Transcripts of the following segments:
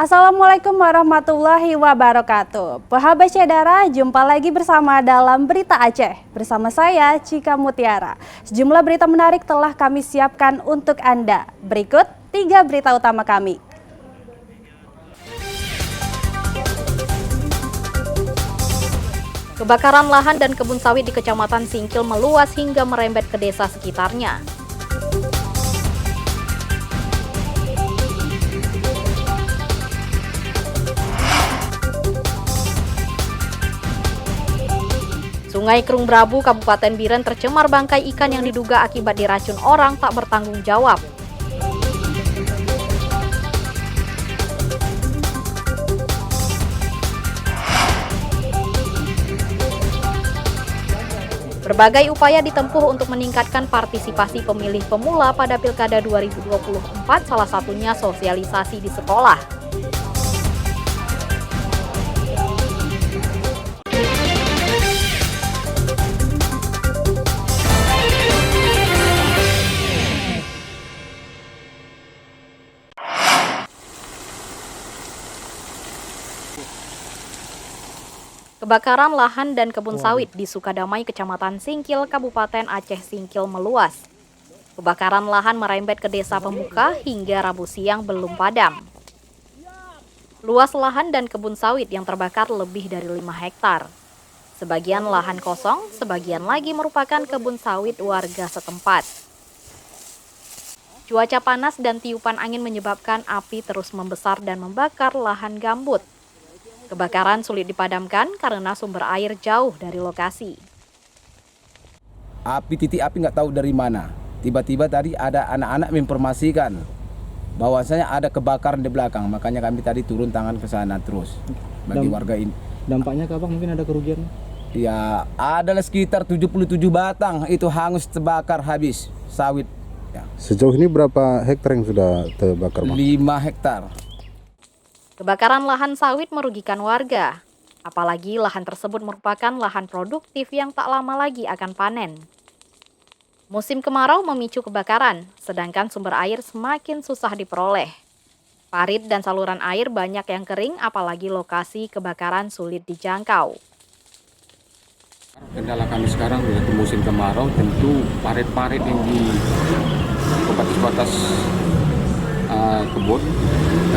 Assalamualaikum warahmatullahi wabarakatuh. Sahabat Syedara, jumpa lagi bersama dalam Berita Aceh. Bersama saya, Cika Mutiara. Sejumlah berita menarik telah kami siapkan untuk Anda. Berikut 3 berita utama kami. Kebakaran lahan dan kebun sawit di Kecamatan Singkil meluas hingga merembet ke desa sekitarnya. Sungai Kerung Brabu, Kabupaten Biren tercemar bangkai ikan yang diduga akibat diracun orang tak bertanggung jawab. Berbagai upaya ditempuh untuk meningkatkan partisipasi pemilih pemula pada Pilkada 2024, salah satunya sosialisasi di sekolah. Kebakaran lahan dan kebun sawit di Sukadamai, Kecamatan Singkil, Kabupaten Aceh Singkil meluas. Kebakaran lahan merembet ke desa Pemuka hingga Rabu siang belum padam. Luas lahan dan kebun sawit yang terbakar lebih dari 5 hektar. Sebagian lahan kosong, sebagian lagi merupakan kebun sawit warga setempat. Cuaca panas dan tiupan angin menyebabkan api terus membesar dan membakar lahan gambut. Kebakaran sulit dipadamkan karena sumber air jauh dari lokasi. Titik api nggak tahu dari mana. Tiba-tiba tadi ada anak-anak menginformasikan bahwasanya ada kebakaran di belakang. Makanya kami tadi turun tangan ke sana terus bagi warga ini. Dampaknya kapan mungkin ada kerugian? Ya, adalah sekitar 77 batang itu hangus terbakar habis sawit. Ya. Sejauh ini berapa hektar yang sudah terbakar, Bang? 5 hektar. Kebakaran lahan sawit merugikan warga, apalagi lahan tersebut merupakan lahan produktif yang tak lama lagi akan panen. Musim kemarau memicu kebakaran, sedangkan sumber air semakin susah diperoleh. Parit dan saluran air banyak yang kering, apalagi lokasi kebakaran sulit dijangkau. Kendala kami sekarang di musim kemarau tentu parit-parit yang di batas-batas kebun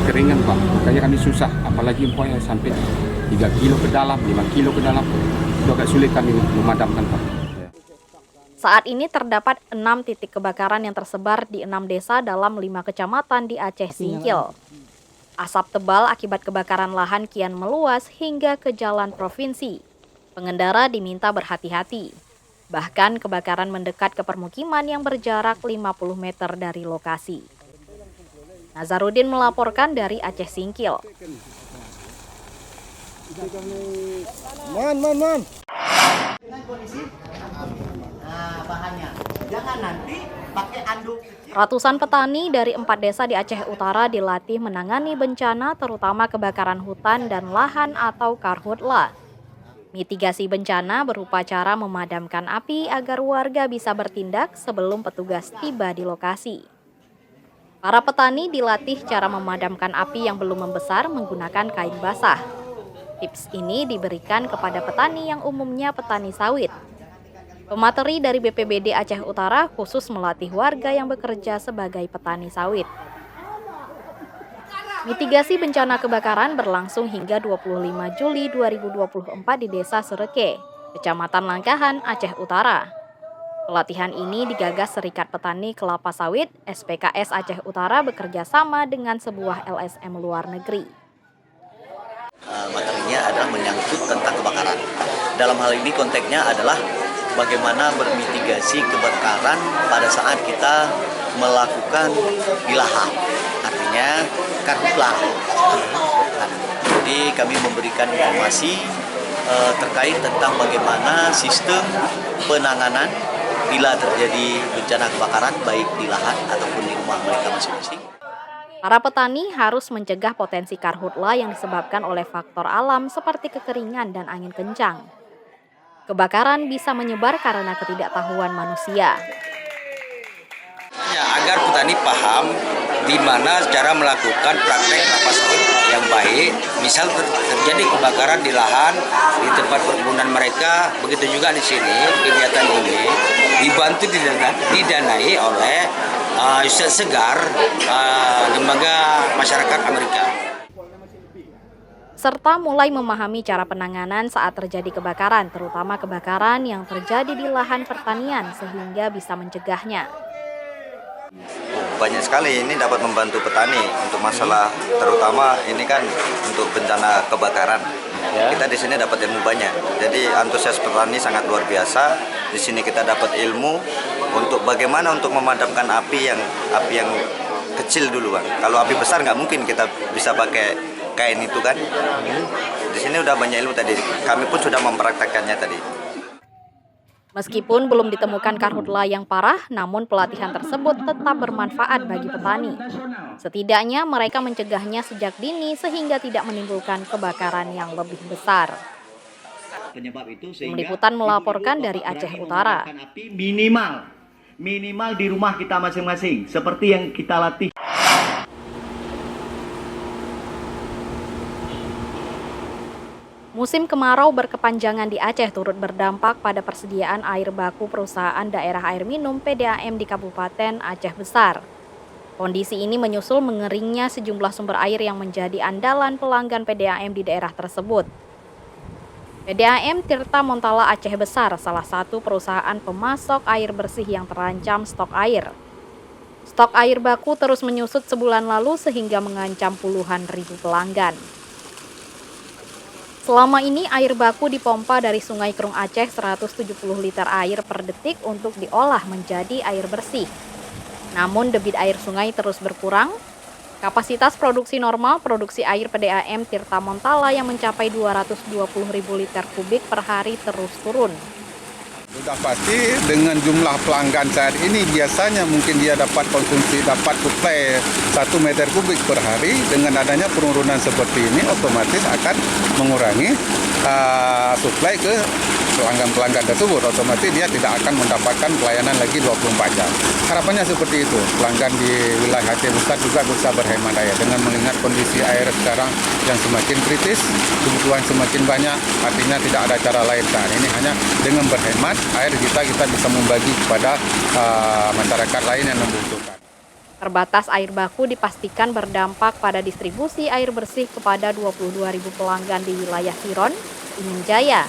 kekeringan, Pak. Makanya kami susah, apalagi umpamanya sampai 3 kilo ke dalam, 5 kilo ke dalam, itu agak sulit kami memadamkan, Pak. Saat ini terdapat 6 titik kebakaran yang tersebar di 6 desa dalam 5 kecamatan di Aceh Singkil. Asap tebal akibat kebakaran lahan kian meluas hingga ke jalan provinsi. Pengendara diminta berhati-hati. Bahkan kebakaran mendekat ke permukiman yang berjarak 50 meter dari lokasi. Nazarudin melaporkan dari Aceh Singkil. Ratusan petani dari 4 desa di Aceh Utara dilatih menangani bencana terutama kebakaran hutan dan lahan atau karhutla. Mitigasi bencana berupa cara memadamkan api agar warga bisa bertindak sebelum petugas tiba di lokasi. Para petani dilatih cara memadamkan api yang belum membesar menggunakan kain basah. Tips ini diberikan kepada petani yang umumnya petani sawit. Pemateri dari BPBD Aceh Utara khusus melatih warga yang bekerja sebagai petani sawit. Mitigasi bencana kebakaran berlangsung hingga 25 Juli 2024 di Desa Sereke, Kecamatan Langkahan, Aceh Utara. Pelatihan ini digagas Serikat Petani Kelapa Sawit SPKS Aceh Utara bekerja sama dengan sebuah LSM luar negeri. Materinya adalah menyangkut tentang kebakaran. Dalam hal ini konteksnya adalah bagaimana bermitigasi kebakaran pada saat kita melakukan di lahan. Artinya karhutla. Jadi kami memberikan informasi terkait tentang bagaimana sistem penanganan bila terjadi bencana kebakaran baik di lahan ataupun di rumah mereka masing-masing. Para petani harus mencegah potensi karhutla yang disebabkan oleh faktor alam seperti kekeringan dan angin kencang. Kebakaran bisa menyebar karena ketidaktahuan manusia. Ya, agar petani paham di mana cara melakukan praktek kelapa sawit yang baik. Misal terjadi kebakaran di lahan, di tempat perkebunan mereka, begitu juga di sini kegiatan ini dibantu didanai oleh Yusuf Segar, lembaga masyarakat Amerika. Serta mulai memahami cara penanganan saat terjadi kebakaran, terutama kebakaran yang terjadi di lahan pertanian sehingga bisa mencegahnya. Banyak sekali ini dapat membantu petani untuk masalah, terutama ini kan untuk bencana kebakaran. Kita di sini dapat ilmu banyak. Jadi antusias petani sangat luar biasa. Di sini kita dapat ilmu untuk bagaimana untuk memadamkan api yang kecil dulu, Bang. Kalau api besar nggak mungkin kita bisa pakai kain itu kan. Di sini udah banyak ilmu tadi. Kami pun sudah mempraktekkannya tadi. Meskipun belum ditemukan karhutla yang parah, namun pelatihan tersebut tetap bermanfaat bagi petani. Setidaknya mereka mencegahnya sejak dini sehingga tidak menimbulkan kebakaran yang lebih besar. Tim Liputan melaporkan dari Aceh Utara. Minimal di rumah kita masing-masing, seperti yang kita latih. Musim kemarau berkepanjangan di Aceh turut berdampak pada persediaan air baku perusahaan daerah air minum PDAM di Kabupaten Aceh Besar. Kondisi ini menyusul mengeringnya sejumlah sumber air yang menjadi andalan pelanggan PDAM di daerah tersebut. PDAM Tirta Montala Aceh Besar salah satu perusahaan pemasok air bersih yang terancam stok air. Stok air baku terus menyusut sebulan lalu sehingga mengancam puluhan ribu pelanggan. Selama ini air baku dipompa dari Sungai Krung Aceh 170 liter air per detik untuk diolah menjadi air bersih. Namun debit air sungai terus berkurang. Kapasitas produksi normal produksi air PDAM Tirta Montala yang mencapai 220.000 liter kubik per hari terus turun. Sudah pasti dengan jumlah pelanggan saat ini biasanya mungkin dia dapat suplai 1 meter kubik per hari. Dengan adanya penurunan seperti ini otomatis akan mengurangi suplai ke pelanggan-pelanggan tersebut. Otomatis dia tidak akan mendapatkan pelayanan lagi 24 jam. Harapannya seperti itu. Pelanggan di wilayah Aceh Besar juga bisa berhemat air. Dengan mengingat kondisi air sekarang yang semakin kritis, kebutuhan semakin banyak, artinya tidak ada cara lain saat ini hanya dengan berhemat air kita bisa membagi kepada masyarakat lain yang membutuhkan. Terbatas air baku dipastikan berdampak pada distribusi air bersih kepada 22.000 pelanggan di wilayah Siron, Ingen Jaya.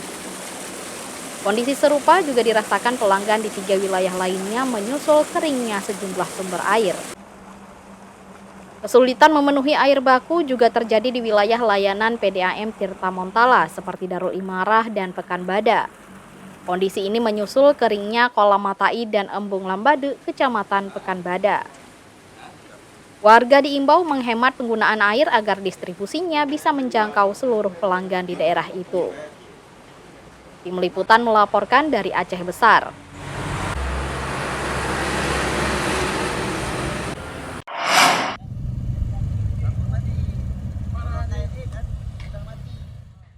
Kondisi serupa juga dirasakan pelanggan di 3 wilayah lainnya menyusul keringnya sejumlah sumber air. Kesulitan memenuhi air baku juga terjadi di wilayah layanan PDAM Tirta Montala seperti Darul Imarah dan Pekanbada. Kondisi ini menyusul keringnya kolam Matai dan Embung Lambade, Kecamatan Pekanbada. Warga diimbau menghemat penggunaan air agar distribusinya bisa menjangkau seluruh pelanggan di daerah itu. Tim Liputan melaporkan dari Aceh Besar.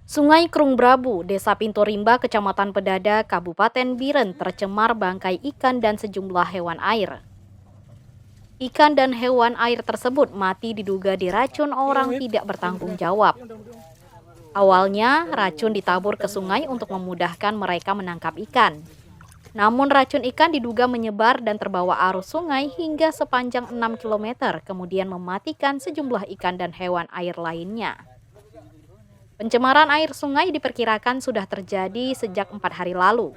Sungai Krung Brabu, Desa Pintu Rimba, Kecamatan Pedada, Kabupaten Biren tercemar bangkai ikan dan sejumlah hewan air. Ikan dan hewan air tersebut mati diduga diracun orang tidak bertanggung jawab. Awalnya, racun ditabur ke sungai untuk memudahkan mereka menangkap ikan. Namun racun ikan diduga menyebar dan terbawa arus sungai hingga sepanjang 6 km, kemudian mematikan sejumlah ikan dan hewan air lainnya. Pencemaran air sungai diperkirakan sudah terjadi sejak 4 hari lalu.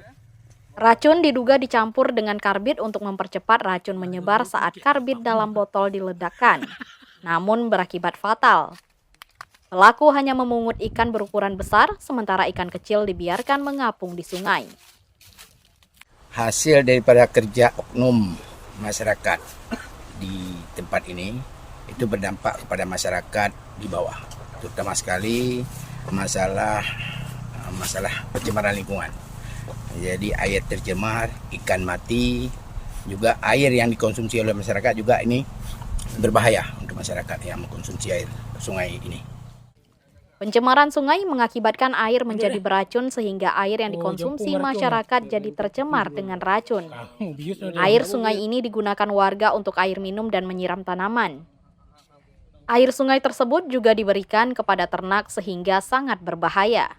Racun diduga dicampur dengan karbid untuk mempercepat racun menyebar saat karbid dalam botol diledakkan, namun berakibat fatal. Pelaku hanya memungut ikan berukuran besar, sementara ikan kecil dibiarkan mengapung di sungai. Hasil daripada kerja oknum masyarakat di tempat ini, itu berdampak kepada masyarakat di bawah, terutama sekali masalah pencemaran lingkungan. Jadi air tercemar, ikan mati, juga air yang dikonsumsi oleh masyarakat juga ini berbahaya untuk masyarakat yang mengkonsumsi air sungai ini. Pencemaran sungai mengakibatkan air menjadi beracun sehingga air yang dikonsumsi masyarakat jadi tercemar dengan racun. Air sungai ini digunakan warga untuk air minum dan menyiram tanaman. Air sungai tersebut juga diberikan kepada ternak sehingga sangat berbahaya.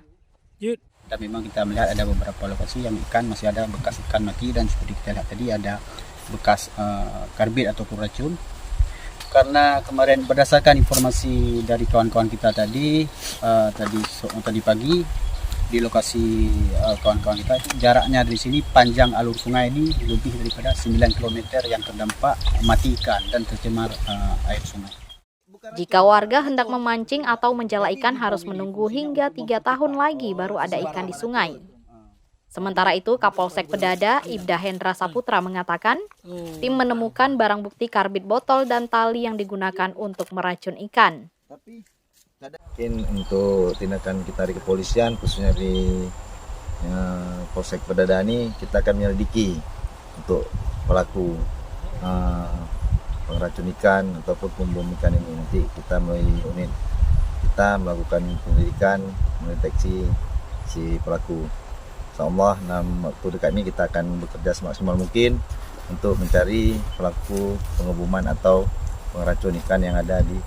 Dan memang kita melihat ada beberapa lokasi yang ikan masih ada bekas ikan mati, dan seperti kita lihat tadi ada bekas karbit ataupun racun. Karena kemarin berdasarkan informasi dari kawan-kawan kita tadi pagi di lokasi kawan-kawan kita, jaraknya dari sini panjang alur sungai ini lebih daripada 9 km yang terdampak mati ikan dan tercemar air sungai. Jika warga hendak memancing atau menjala ikan harus menunggu hingga 3 tahun lagi baru ada ikan di sungai. Sementara itu, Kapolsek Pedada, Ibda Hendra Saputra mengatakan, tim menemukan barang bukti karbit botol dan tali yang digunakan untuk meracun ikan. Mungkin untuk tindakan kita di kepolisian, khususnya di Polsek Pedada ini, kita akan menyelidiki untuk pelaku pengracun ikan ataupun pembom ikan ini. Nanti kita melalui unit kita melakukan penyelidikan, mendeteksi si pelaku. Insyaallah dalam waktu dekat ini kita akan bekerja semaksimal mungkin untuk mencari pelaku pengeboman atau pengracun ikan yang ada di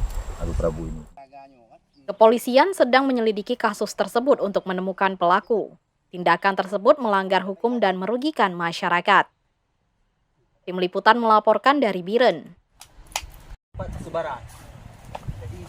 Aru Prabu ini. Kepolisian sedang menyelidiki kasus tersebut untuk menemukan pelaku. Tindakan tersebut melanggar hukum dan merugikan masyarakat. Tim Liputan melaporkan dari Biren. Sebaran. Jadi